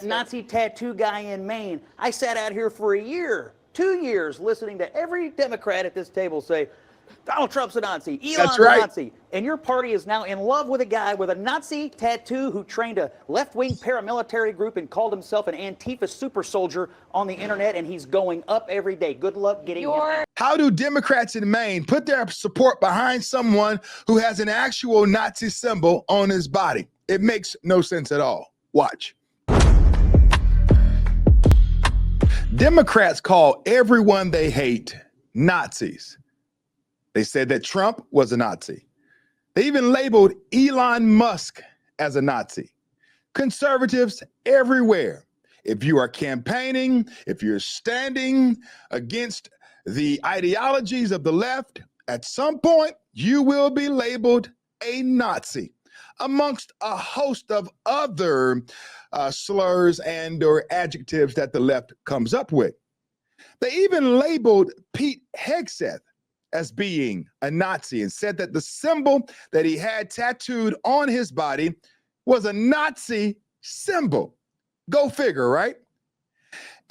Nazi tattoo guy in Maine. I sat out here for a year, 2 years, listening to every Democrat at this table say, Donald Trump's a Nazi, Elon's a Nazi. And your party is now in love with a guy with a Nazi tattoo who trained a left-wing paramilitary group and called himself an Antifa super soldier on the internet, and he's going up every day. Good luck getting him out. How do Democrats in Maine put their support behind someone who has an actual Nazi symbol on his body? It makes no sense at all. Watch. Democrats call everyone they hate Nazis. They said that Trump was a Nazi. They even labeled Elon Musk as a Nazi. Conservatives everywhere. If you are campaigning, if you're standing against the ideologies of the left, at some point you will be labeled a Nazi, amongst a host of other slurs and or adjectives that the left comes up with. They even labeled Pete Hegseth as being a Nazi and said that the symbol that he had tattooed on his body was a Nazi symbol. Go figure, right?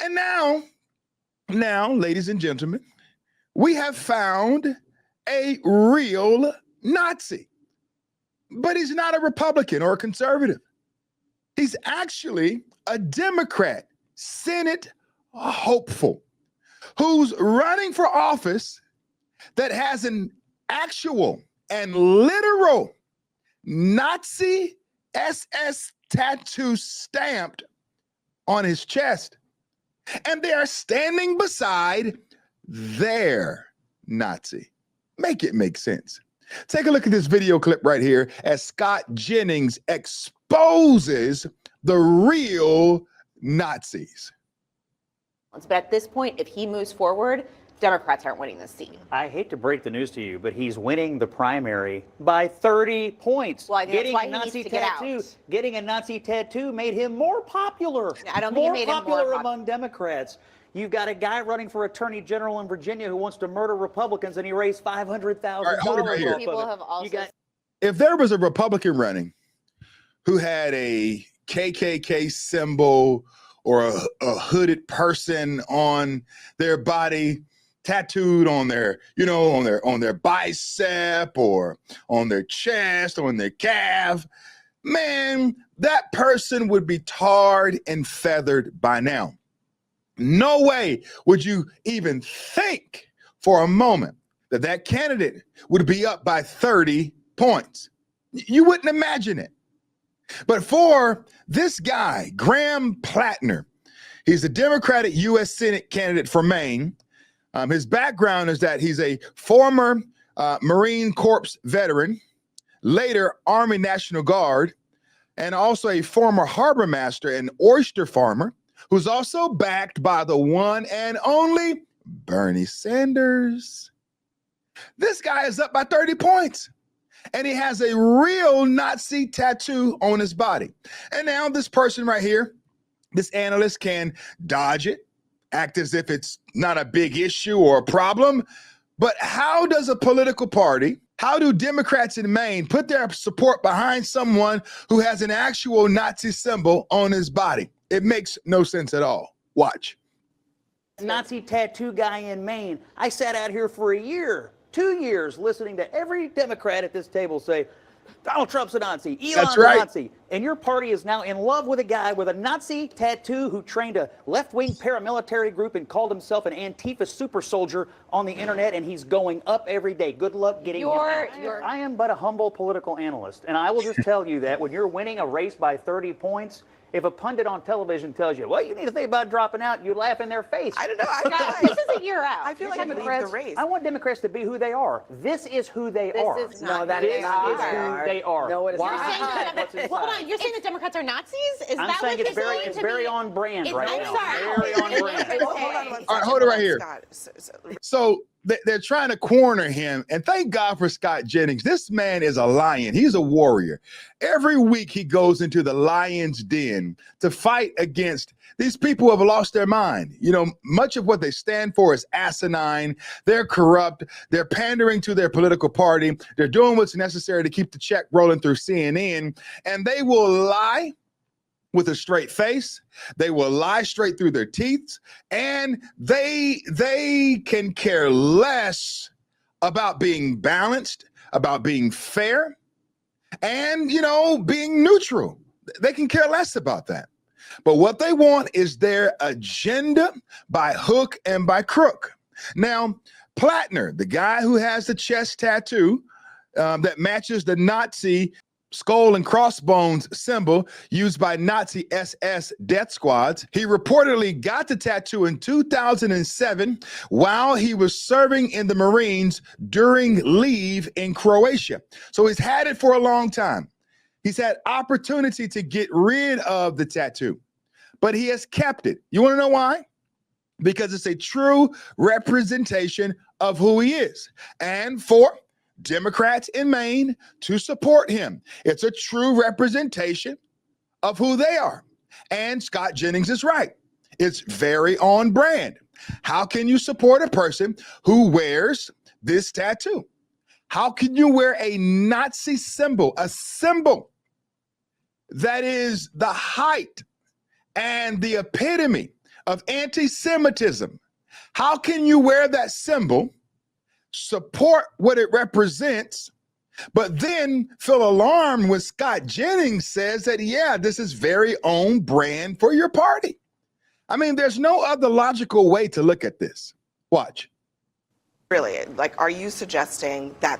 And now, ladies and gentlemen, we have found a real Nazi. But he's not a Republican or a conservative. He's actually a Democrat, Senate hopeful, who's running for office that has an actual and literal Nazi SS tattoo stamped on his chest. And they are standing beside their Nazi. Make it make sense. Take a look at this video clip right here as Scott Jennings exposes the real Nazis. But at this point, if he moves forward, Democrats aren't winning this seat. I hate to break the news to you, but he's winning the primary by 30 points. Well, I think getting that's why a he Nazi needs to get tattoo, out. getting a Nazi tattoo made him more popular. I don't think it made him more popular among Democrats. You've got a guy running for attorney general in Virginia who wants to murder Republicans, and he raised $500,000. Right, hold it right here. People have also. If there was a Republican running who had a KKK symbol or a hooded person on their body, tattooed on their, on their bicep or on their chest or on their calf, man, that person would be tarred and feathered by now. No way would you even think for a moment that that candidate would be up by 30 points. You wouldn't imagine it. But for this guy, Graham Plattner, he's a Democratic U.S. Senate candidate for Maine. His background is that he's a former Marine Corps veteran, later Army National Guard, and also a former harbor master and oyster farmer, who's also backed by the one and only Bernie Sanders. This guy is up by 30 points, and he has a real Nazi tattoo on his body. And now this person right here, this analyst can dodge it, act as if it's not a big issue or a problem. But how does a political party, how do Democrats in Maine put their support behind someone who has an actual Nazi symbol on his body? It makes no sense at all. Watch. Nazi tattoo guy in Maine. I sat out here for a year, 2 years, listening to every Democrat at this table say, Donald Trump's a Nazi, Elon's a Nazi. And your party is now in love with a guy with a Nazi tattoo who trained a left-wing paramilitary group and called himself an Antifa super soldier on the internet, and he's going up every day. Good luck getting him out. I am but a humble political analyst, and I will just tell you that when you're winning a race by 30 points, if a pundit on television tells you, well, you need to think about dropping out, you laugh in their face. I don't know. This is a year out. I feel like I'm leave the race. I want Democrats to be who they are. This is who they are. This is not no, that who is they are. who they are. No, it is You're not. saying hold on. You're saying that Democrats are Nazis? Is I'm that saying what it's you're very, saying it's to very me? on brand right I'm now. sorry. Very on brand. Hold on one All right, hold it right here. Scott. So they're trying to corner him, and thank God for Scott Jennings. This man is a lion. He's a warrior. Every week he goes into the lion's den to fight against these people who have lost their mind. You know, much of what they stand for is asinine. They're corrupt. They're pandering to their political party. They're doing what's necessary to keep the check rolling through CNN, and they will lie with a straight face. They will lie straight through their teeth, and they can care less about being balanced, about being fair, and being neutral. They can care less about that. But what they want is their agenda by hook and by crook. Now, Plattner, the guy who has the chest tattoo that matches the Nazi skull and crossbones symbol used by Nazi SS death squads. He reportedly got the tattoo in 2007 while he was serving in the Marines during leave in Croatia. So he's had it for a long time. He's had opportunity to get rid of the tattoo, but he has kept it. You want to know why? Because it's a true representation of who he is. And for Democrats in Maine to support him, it's a true representation of who they are. And Scott Jennings is right. It's very on brand. How can you support a person who wears this tattoo? How can you wear a Nazi symbol, a symbol that is the height and the epitome of anti-Semitism? How can you wear that symbol, support what it represents, but then feel alarmed when Scott Jennings says that, yeah, this is very own brand for your party? I mean, there's no other logical way to look at this. Watch. Really, like, are you suggesting that,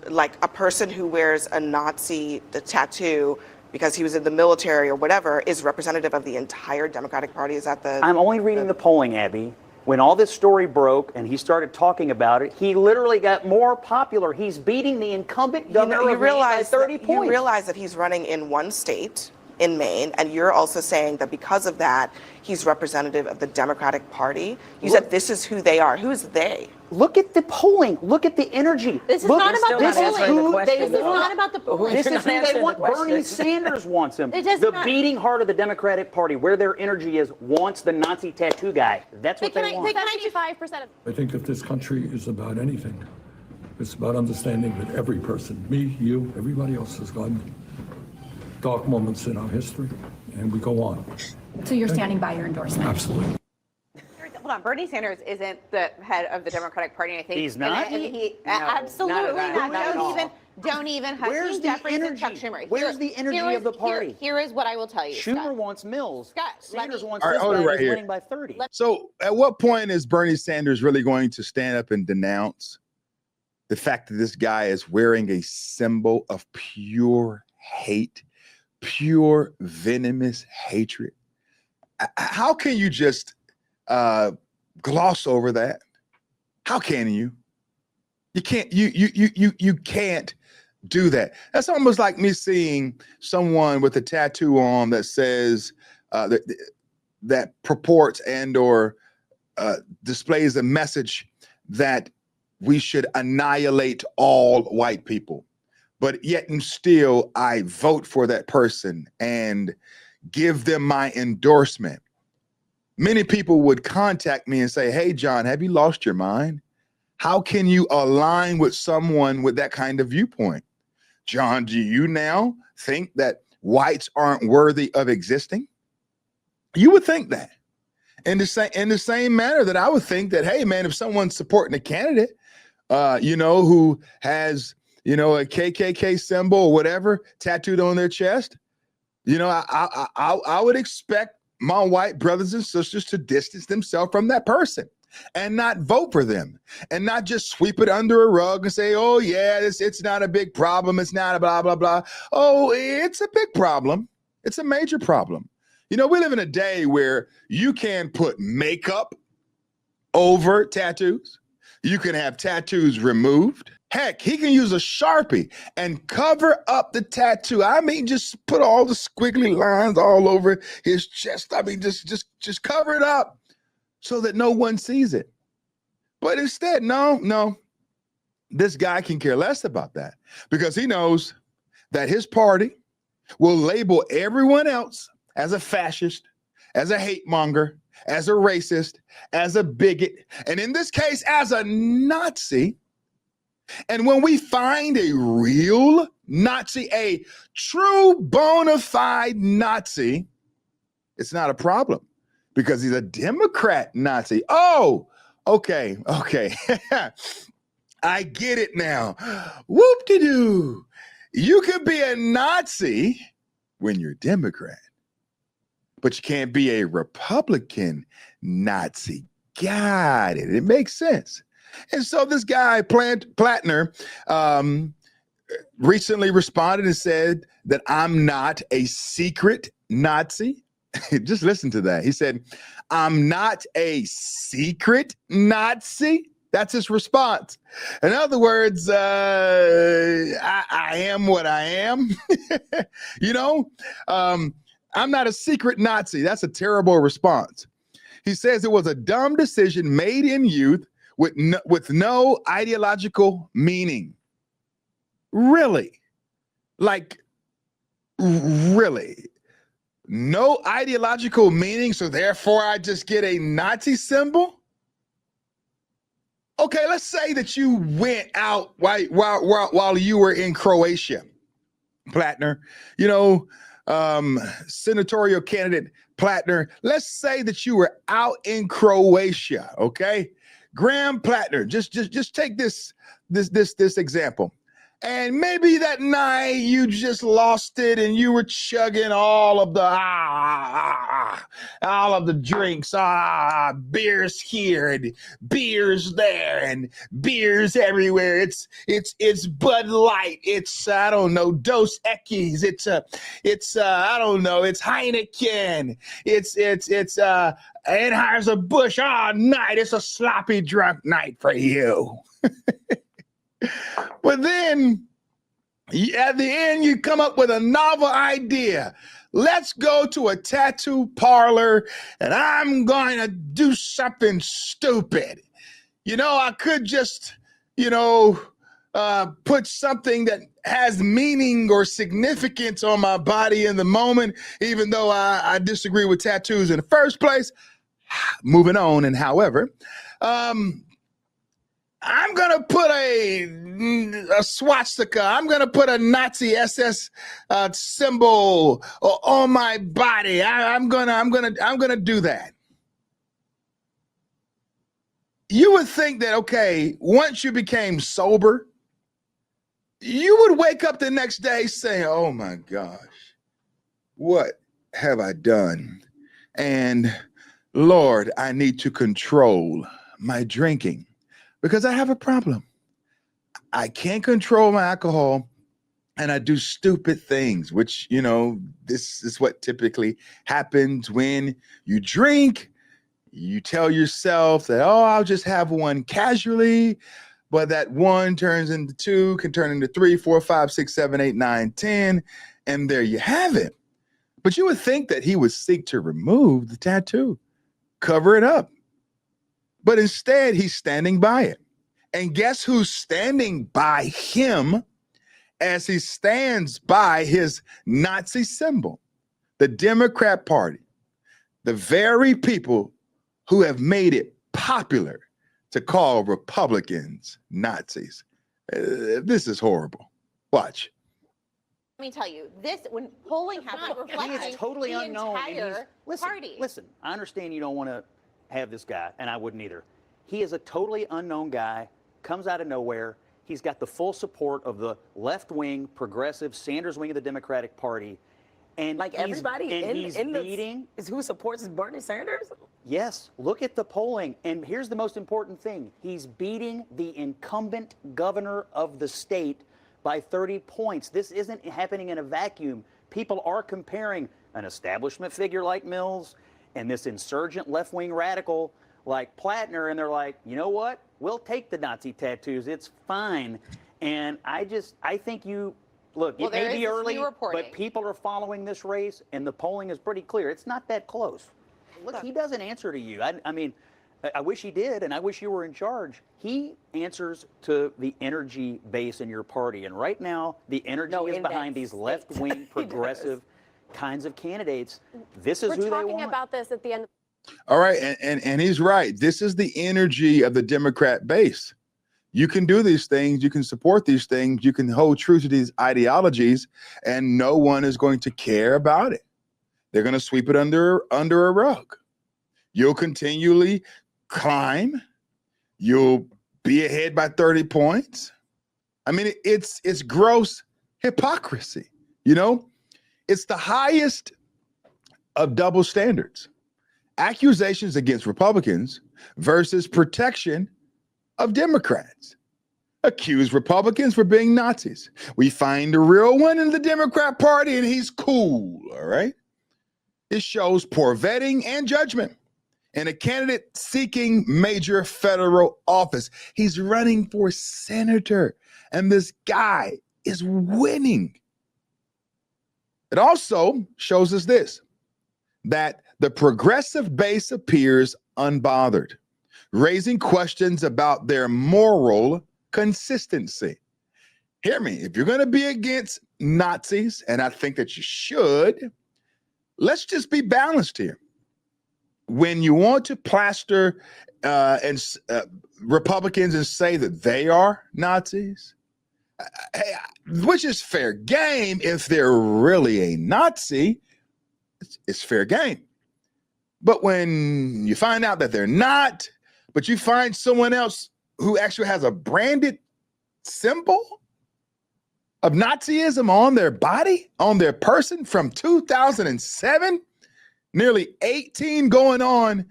like, a person who wears a Nazi tattoo because he was in the military or whatever is representative of the entire Democratic Party? Is that the... I'm only reading the polling, Abby. When all this story broke and he started talking about it, he literally got more popular. He's beating the incumbent governor of Maine by 30 points. You realize that he's running in one state, in Maine, and you're also saying that because of that, he's representative of the Democratic Party. You said this is who they are. Who's they? Look at the polling. Look at the energy. This is not about the polling. This is not about the polling. This is who they want. Bernie Sanders wants him. The beating heart of the Democratic Party, where their energy is, wants the Nazi tattoo guy. That's what they want. 75% of... I think if this country is about anything, it's about understanding that every person, me, you, everybody else, has gone dark moments in our history, and we go on. So you're standing by your endorsement? Absolutely. Hold on, Bernie Sanders isn't the head of the Democratic Party, I think. He's not? Absolutely not. Don't even. Where's the energy? Where's the energy of the party? Here is what I will tell you. Schumer Scott. wants Mills. Scott, Sanders wants All right, this hold it guy right who's here. winning by 30. So at what point is Bernie Sanders really going to stand up and denounce the fact that this guy is wearing a symbol of pure hate, pure venomous hatred? How can you just gloss over that? How can you? You can't. You can't do that. That's almost like me seeing someone with a tattoo on that says that purports and or displays a message that we should annihilate all white people, but yet and still I vote for that person and give them my endorsement. Many people would contact me and say, hey, John, have you lost your mind? How can you align with someone with that kind of viewpoint? John, do you now think that whites aren't worthy of existing? You would think that. In the same manner that I would think that, hey, man, if someone's supporting a candidate, who has, a KKK symbol or whatever tattooed on their chest, I would expect my white brothers and sisters to distance themselves from that person and not vote for them and not just sweep it under a rug and say, oh, yeah, it's not a big problem. It's not a blah, blah, blah. Oh, it's a big problem. It's a major problem. We live in a day where you can put makeup over tattoos. You can have tattoos removed. Heck, he can use a Sharpie and cover up the tattoo. I mean, just put all the squiggly lines all over his chest. I mean, just cover it up so that no one sees it. But instead, no, this guy can care less about that because he knows that his party will label everyone else as a fascist, as a hate monger, as a racist, as a bigot, and in this case, as a Nazi. And when we find a real Nazi, a true bona fide Nazi, it's not a problem because he's a Democrat Nazi. Oh, okay. I get it now. Whoop-de-doo. You could be a Nazi when you're Democrat, but you can't be a Republican Nazi. Got it. It makes sense. And so this guy, Plattner, recently responded and said that I'm not a secret Nazi. Just listen to that. He said, I'm not a secret Nazi. That's his response. In other words, I am what I am. I'm not a secret Nazi. That's a terrible response. He says it was a dumb decision made in youth with no ideological meaning. Really? Like, really? No ideological meaning, so therefore I just get a Nazi symbol? Okay, let's say that you went out while you were in Croatia, Plattner, senatorial candidate Plattner. Let's say that you were out in Croatia, okay? Graham Plattner, just take this example. And maybe that night you just lost it and you were chugging all of the drinks, beers here and beers there and beers everywhere. It's Bud Light. It's I don't know, Dos Equis. It's I don't know. It's Heineken. It's Anheuser-Busch. Night. It's a sloppy drunk night for you. But then at the end, you come up with a novel idea. Let's go to a tattoo parlor and I'm going to do something stupid. I could just, put something that has meaning or significance on my body in the moment, even though I disagree with tattoos in the first place. Moving on, and however, I'm going to put a swastika. I'm going to put a Nazi SS symbol on my body. I'm going to do that. You would think that, okay, once you became sober, you would wake up the next day saying, oh my gosh, what have I done? And Lord, I need to control my drinking. Because I have a problem. I can't control my alcohol and I do stupid things, which, this is what typically happens when you drink. You tell yourself that, I'll just have one casually, but that one turns into two, can turn into 3, 4, 5, 6, 7, 8, 9, 10, and there you have it. But you would think that he would seek to remove the tattoo, cover it up. But instead, he's standing by it. And guess who's standing by him as he stands by his Nazi symbol? The Democrat Party, the very people who have made it popular to call Republicans Nazis. This is horrible. Watch. Let me tell you, when polling happened, reflecting He's totally the unknown. entire party. Listen, I understand you don't want to have this guy, and I wouldn't either. He is a totally unknown guy, comes out of nowhere. He's got the full support of the left-wing, progressive, Sanders wing of the Democratic Party. And like everybody he's beating is who supports Bernie Sanders? Yes, look at the polling. And here's the most important thing. He's beating the incumbent governor of the state by 30 points. This isn't happening in a vacuum. People are comparing an establishment figure like Mills and this insurgent left-wing radical like Plattner, and they're like, you know what? We'll take the Nazi tattoos. It's fine. And I think look, it may be early, but people are following this race, and the polling is pretty clear. It's not that close. Look, he doesn't answer to you. I mean, I wish he did, and I wish you were in charge. He answers to the energy base in your party, and right now, the energy is behind these left-wing, progressive kinds of candidates. This is who they want. We're talking about this at the end. All right, and he's right. This is the energy of the Democrat base. You can do these things. You can support these things. You can hold true to these ideologies, and no one is going to care about it. They're going to sweep it under a rug. You'll continually climb. You'll be ahead by 30 points. I mean, it's gross hypocrisy. You know, it's the highest of double standards. Accusations against Republicans versus protection of Democrats. Accuse Republicans for being Nazis. We find the real one in the Democrat Party, and he's cool, all right? It shows poor vetting and judgment in a candidate seeking major federal office. He's running for senator, and this guy is winning. It also shows us this, that the progressive base appears unbothered, raising questions about their moral consistency. Hear me, if you're going to be against Nazis, and I think that you should, let's just be balanced here. When you want to plaster Republicans and say that they are Nazis, which is fair game if they're really a Nazi, it's fair game. But when you find out that they're not, but you find someone else who actually has a branded symbol of Nazism on their body, on their person from 2007, nearly 18 going on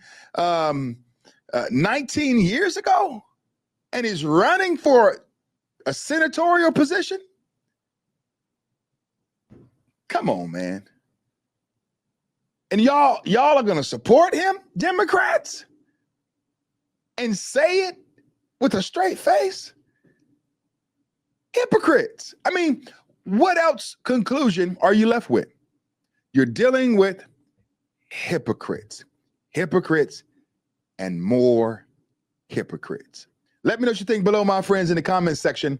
19 years ago, and he's running for a senatorial position? Come on, man. And y'all are going to support him, Democrats, and say it with a straight face? Hypocrites. I mean, what else conclusion are you left with? You're dealing with hypocrites, and more hypocrites. Let me know what you think below, my friends, in the comments section.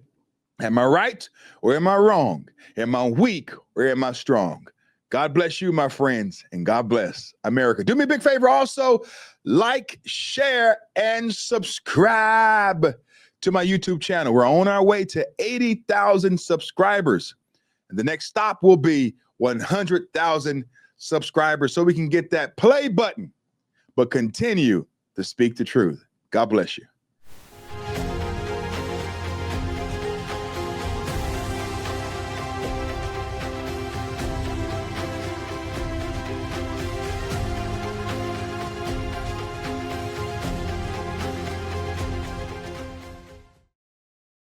Am I right or am I wrong? Am I weak or am I strong? God bless you, my friends, and God bless America. Do me a big favor also, like, share, and subscribe to my YouTube channel. We're on our way to 80,000 subscribers. And the next stop will be 100,000 subscribers so we can get that play button, but continue to speak the truth. God bless you.